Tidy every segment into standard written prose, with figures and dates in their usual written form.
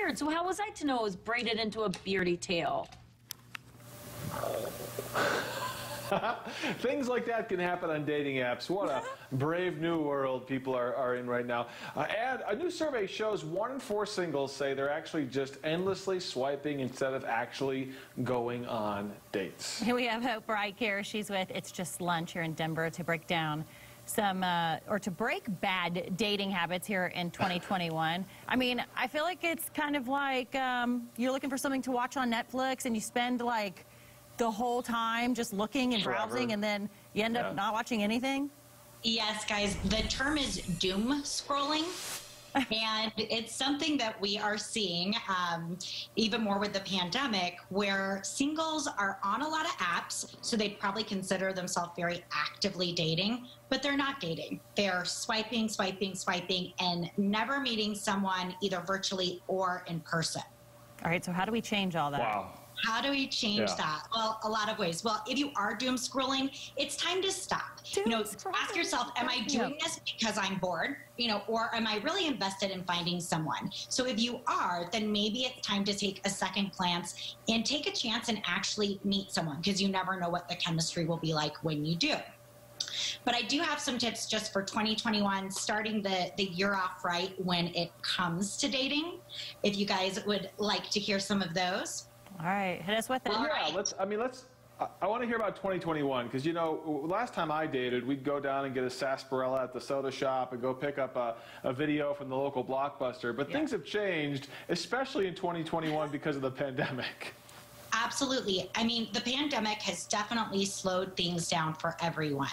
beard. So how was I to know it was braided into a beardy tail? Things like that can happen on dating apps. What a brave new world people are in right now. And a new survey shows 1 in 4 singles say they're actually just endlessly swiping instead of actually going on dates. Here we have Hope Rike here. She's with It's Just Lunch here in Denver to break down some, or to break bad dating habits here in 2021. I mean, I feel like it's kind of like you're looking for something to watch on Netflix and you spend like the whole time just looking and browsing, and then you end up not watching anything? Yes, guys, the term is doom scrolling. And it's something that we are seeing even more with the pandemic, where singles are on a lot of apps, so they probably consider themselves very actively dating, but they're not dating. They're swiping, swiping, swiping, and never meeting someone either virtually or in person. All right, so how do we change all that? Wow. How do we change that? Well, a lot of ways. Well, if you are doom scrolling, it's time to stop. Ask yourself, am I doing this because I'm bored? Or am I really invested in finding someone? So if you are, then maybe it's time to take a second glance and take a chance and actually meet someone, because you never know what the chemistry will be like when you do. But I do have some tips just for 2021, starting the year off right when it comes to dating. If you guys would like to hear some of those. All right, hit us with it. Well, yeah, I want to hear about 2021, because, last time I dated, we'd go down and get a sarsaparilla at the soda shop and go pick up a video from the local Blockbuster. But things have changed, especially in 2021 because of the pandemic. Absolutely. I mean, the pandemic has definitely slowed things down for everyone.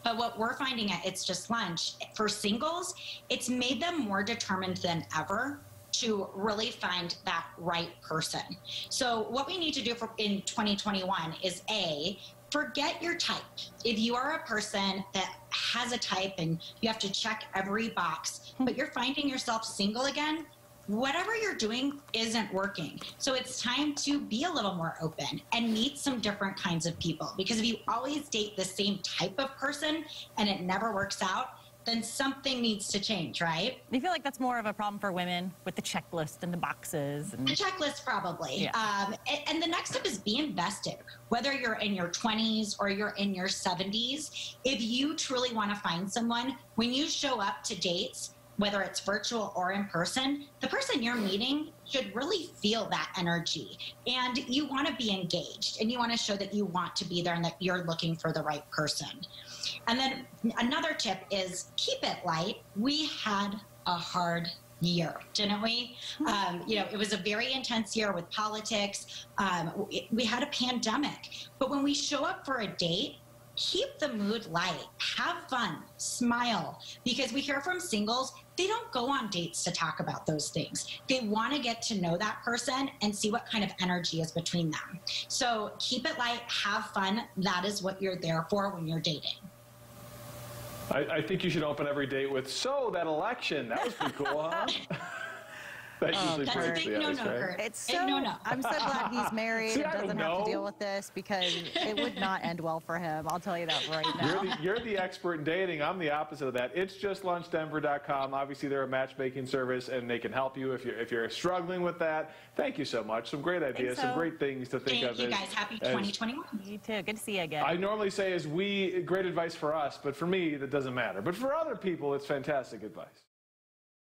But what we're finding at It's Just Lunch, for singles, it's made them more determined than ever to really find that right person. So what we need to do in 2021 is forget your type. If you are a person that has a type and you have to check every box, but you're finding yourself single again, whatever you're doing isn't working. So it's time to be a little more open and meet some different kinds of people. Because if you always date the same type of person and it never works out, then something needs to change, right? Do you feel like that's more of a problem for women with the checklist and the boxes? And... The checklist, probably. Yeah. And the next step is be invested. Whether you're in your 20s or you're in your 70s, if you truly want to find someone, when you show up to dates, whether it's virtual or in person, the person you're meeting should really feel that energy. And you want to be engaged, and you want to show that you want to be there and that you're looking for the right person. And then another tip is keep it light. We had a hard year, didn't we? It was a very intense year with politics. We had a pandemic. But when we show up for a date, keep the mood light, have fun, smile, because we hear from singles, they don't go on dates to talk about those things. They want to get to know that person and see what kind of energy is between them. So keep it light, have fun. That is what you're there for when you're dating. I think you should open every date with, so that election, that was pretty cool, huh? That's usually a big no-no, Kurt. It's so, no-no. I'm so glad he's married and doesn't have to deal with this, because it would not end well for him. I'll tell you that right now. You're the expert in dating. I'm the opposite of that. It's justlunchdenver.com. Obviously, they're a matchmaking service, and they can help you if you're struggling with that. Thank you so much. Some great ideas, some great things to think of. Thank you, guys. Happy 2021. You too. Good to see you again. I normally say great advice for us, but for me, that doesn't matter. But for other people, it's fantastic advice.